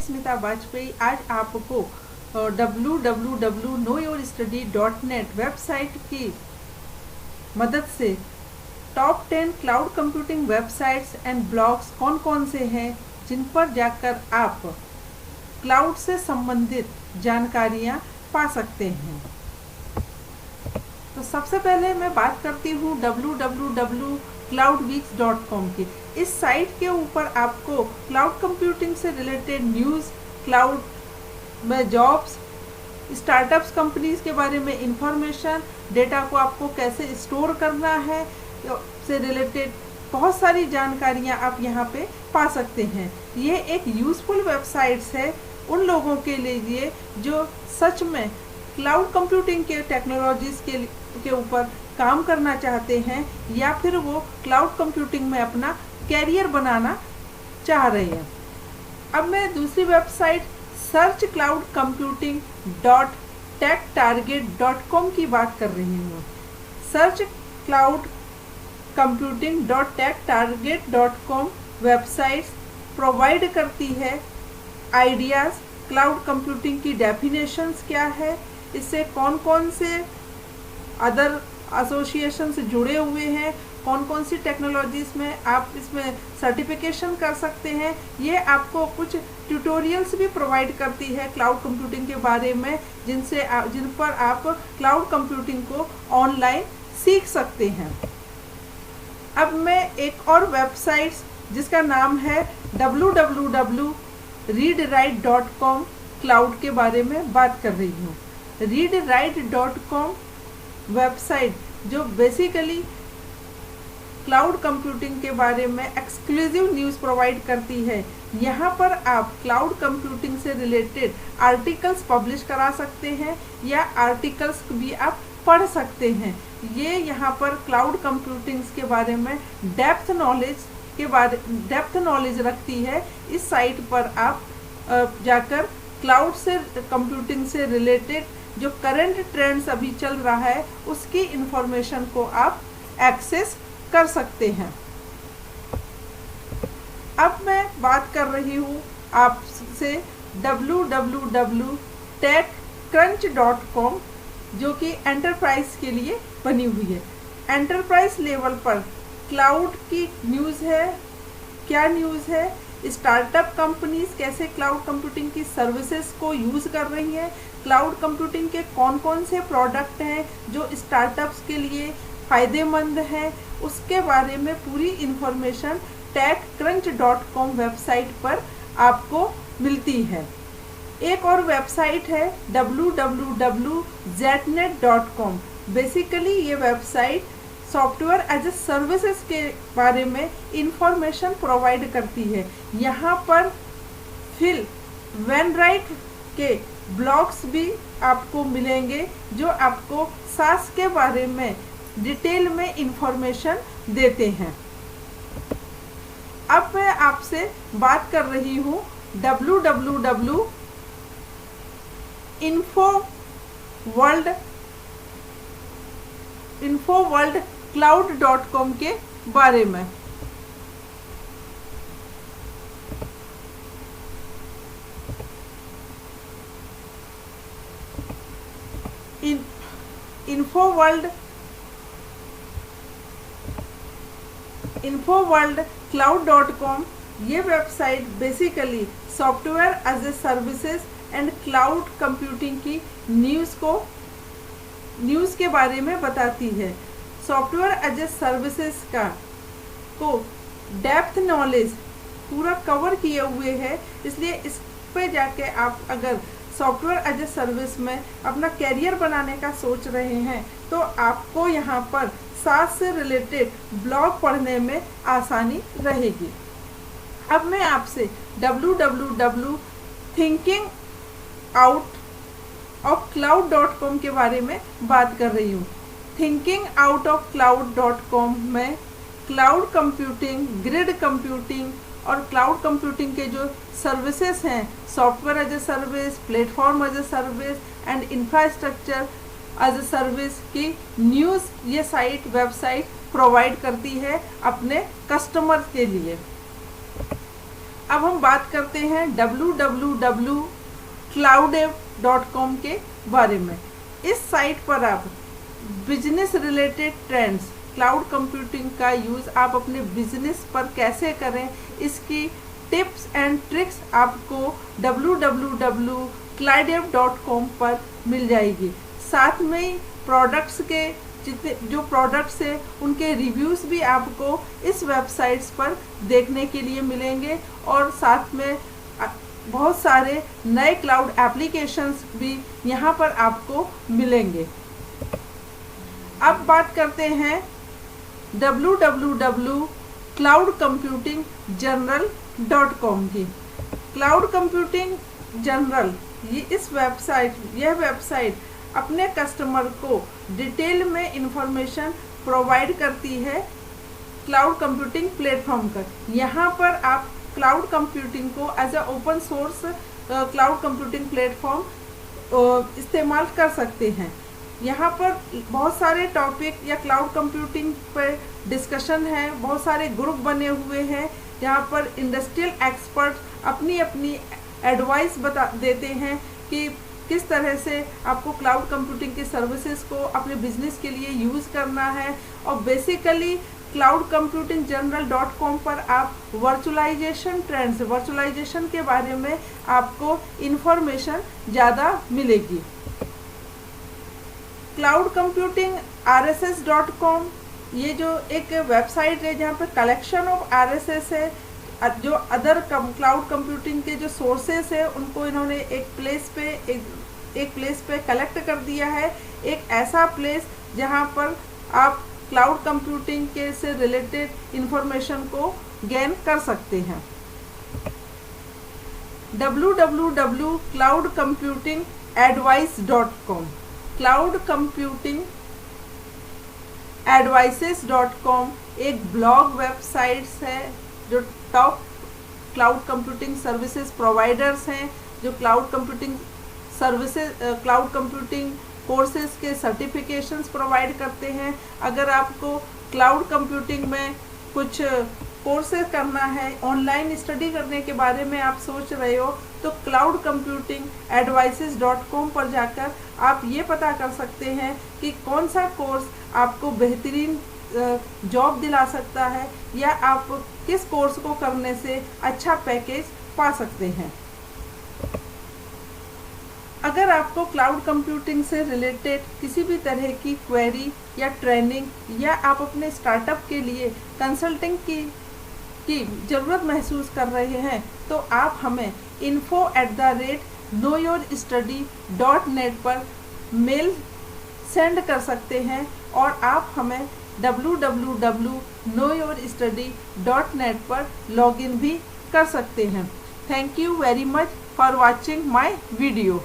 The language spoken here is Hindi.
स्मिता वाजपेयी आज आपको www.knowyourstudy.net वेबसाइट की मदद से top 10 cloud computing websites and blogs कौन कौन से हैं जिन पर जाकर आप क्लाउड से संबंधित जानकारियां पा सकते हैं। तो सबसे पहले मैं बात करती हूँ www.cloudweeks.com की। इस साइट के ऊपर आपको क्लाउड कंप्यूटिंग से रिलेटेड न्यूज़, क्लाउड में जॉब्स, स्टार्टअप्स कंपनीज के बारे में इंफॉर्मेशन, डेटा को आपको कैसे स्टोर करना है से रिलेटेड बहुत सारी जानकारियाँ आप यहाँ पे पा सकते हैं। ये एक यूज़फुल वेबसाइट्स है उन लोगों के लिए जो सच में क्लाउड कंप्यूटिंग के टेक्नोलॉजीज़ के ऊपर काम करना चाहते हैं या फिर वो क्लाउड कंप्यूटिंग में अपना कैरियर बनाना चाह रहे हैं। अब मैं दूसरी वेबसाइट searchcloudcomputing.techtarget.com की बात कर रही हूँ। searchcloudcomputing.techtarget.com वेबसाइट्स प्रोवाइड करती है आइडियाज़, क्लाउड कंप्यूटिंग की डेफिनेशंस क्या है, इससे कौन कौन से अदर एसोसिएशंस जुड़े हुए हैं, कौन कौन सी टेक्नोलॉजीज़ में आप इसमें सर्टिफिकेशन कर सकते हैं। ये आपको कुछ ट्यूटोरियल्स भी प्रोवाइड करती है क्लाउड कंप्यूटिंग के बारे में जिन पर आप क्लाउड कंप्यूटिंग को ऑनलाइन सीख सकते हैं। अब मैं एक और वेबसाइट जिसका नाम है www.readwrite.com क्लाउड के बारे में बात कर रही हूँ। readwrite.com वेबसाइट जो बेसिकली क्लाउड कंप्यूटिंग के बारे में एक्सक्लूसिव न्यूज़ प्रोवाइड करती है। यहाँ पर आप क्लाउड कंप्यूटिंग से रिलेटेड आर्टिकल्स पब्लिश करा सकते हैं या आर्टिकल्स भी आप पढ़ सकते हैं। ये यहाँ पर क्लाउड कंप्यूटिंग के बारे में डेप्थ नॉलेज रखती है। इस साइट पर आप जाकर क्लाउड से कंप्यूटिंग से रिलेटेड जो करंट ट्रेंड्स अभी चल रहा है उसकी इंफॉर्मेशन को आप एक्सेस कर सकते हैं। अब मैं बात कर रही हूँ आपसे www.techcrunch.com जो कि एंटरप्राइज के लिए बनी हुई है। एंटरप्राइज लेवल पर क्लाउड की न्यूज़ है, क्या न्यूज़ है, स्टार्टअप कंपनीज कैसे क्लाउड कंप्यूटिंग की सर्विसेज को यूज़ कर रही हैं, क्लाउड कंप्यूटिंग के कौन कौन से प्रोडक्ट हैं जो स्टार्टअप्स के लिए फ़ायदेमंद हैं, उसके बारे में पूरी इन्फॉर्मेशन techcrunch.com वेबसाइट पर आपको मिलती है। एक और वेबसाइट है www.zetnet.com। बेसिकली ये website software as a services के बारे में इंफॉर्मेशन प्रोवाइड करती है। यहाँ पर फिल वैनराइट के ब्लॉग्स भी आपको मिलेंगे जो आपको सास के बारे में डिटेल में इंफॉर्मेशन देते हैं। अब मैं आपसे बात कर रही हूँ infoworldcloud.com के बारे में। infoworldcloud.com ये website basically software as a services and cloud computing की न्यूज़ के बारे में बताती है। सॉफ्टवेयर एज ए सर्विसेज को डेप्थ नॉलेज पूरा कवर किए हुए है, इसलिए इस पे जाके आप अगर सॉफ्टवेयर एज ए सर्विस में अपना कैरियर बनाने का सोच रहे हैं तो आपको यहाँ पर साथ से रिलेटेड ब्लॉग पढ़ने में आसानी रहेगी। अब मैं आपसे www.thinkingoutofcloud.com के बारे में बात कर रही हूँ। thinkingoutofcloud.com में क्लाउड कंप्यूटिंग, ग्रिड कंप्यूटिंग और क्लाउड कंप्यूटिंग के जो सर्विसेज हैं, software as a service, platform as a service and infrastructure as a service की न्यूज़ ये वेबसाइट प्रोवाइड करती है अपने कस्टमर के लिए। अब हम बात करते हैं www.cloudapp.com के बारे में। इस साइट पर आप business related trends, cloud computing का यूज़ आप अपने बिजनेस पर कैसे करें, इसकी टिप्स एंड ट्रिक्स आपको www.cloudapp.com पर मिल जाएगी। साथ में प्रोडक्ट्स के जितने जो प्रोडक्ट्स हैं उनके रिव्यूज़ भी आपको इस वेबसाइट्स पर देखने के लिए मिलेंगे, और साथ में बहुत सारे नए क्लाउड एप्लीकेशंस भी यहाँ पर आपको मिलेंगे। अब बात करते हैं www.cloudcomputinggeneral.com की। क्लाउड कंप्यूटिंग जनरल यह वेबसाइट अपने कस्टमर को डिटेल में इंफॉर्मेशन प्रोवाइड करती है क्लाउड कंप्यूटिंग प्लेटफॉर्म पर। यहाँ पर आप क्लाउड कंप्यूटिंग को as a open source cloud computing platform इस्तेमाल कर सकते हैं। यहाँ पर बहुत सारे टॉपिक या क्लाउड कंप्यूटिंग पर डिस्कशन है, बहुत सारे ग्रुप बने हुए हैं। यहाँ पर इंडस्ट्रियल एक्सपर्ट अपनी अपनी एडवाइस देते हैं कि किस तरह से आपको क्लाउड कंप्यूटिंग की सर्विसेज को अपने बिजनेस के लिए यूज़ करना है। और बेसिकली cloudcomputinggeneral.com पर आप वर्चुअलाइजेशन ट्रेंड्स, वर्चुअलाइजेशन के बारे में आपको इंफॉर्मेशन ज़्यादा मिलेगी। cloudcomputingRSS.com ये जो एक वेबसाइट है जहाँ पर कलेक्शन ऑफ RSS है, जो अदर क्लाउड कंप्यूटिंग के जो सोर्सेस है उनको इन्होंने एक प्लेस पे कलेक्ट कर दिया है। एक ऐसा प्लेस जहाँ पर आप क्लाउड कंप्यूटिंग के से रिलेटेड इंफॉर्मेशन को गेन कर सकते हैं। www.cloudcomputingadvice.com cloudcomputingadvices.com एक ब्लॉग वेबसाइट्स है जो top cloud computing services providers हैं, जो क्लाउड कंप्यूटिंग कोर्सेज के सर्टिफिकेशंस प्रोवाइड करते हैं। अगर आपको क्लाउड कंप्यूटिंग में कुछ कोर्सेज करना है, ऑनलाइन स्टडी करने के बारे में आप सोच रहे हो, तो cloudcomputingadvices.com पर जाकर आप ये पता कर सकते हैं कि कौन सा कोर्स आपको बेहतरीन जॉब दिला सकता है, या आप किस कोर्स को करने से अच्छा पैकेज पा सकते हैं। अगर आपको क्लाउड कंप्यूटिंग से रिलेटेड किसी भी तरह की क्वेरी या ट्रेनिंग, या आप अपने स्टार्टअप के लिए कंसल्टिंग की ज़रूरत महसूस कर रहे हैं, तो आप हमें info@knowyourstudy.net पर मेल सेंड कर सकते हैं, और आप हमें www.knowyourstudy.net पर लॉगिन भी कर सकते हैं। Thank you very much for watching my video.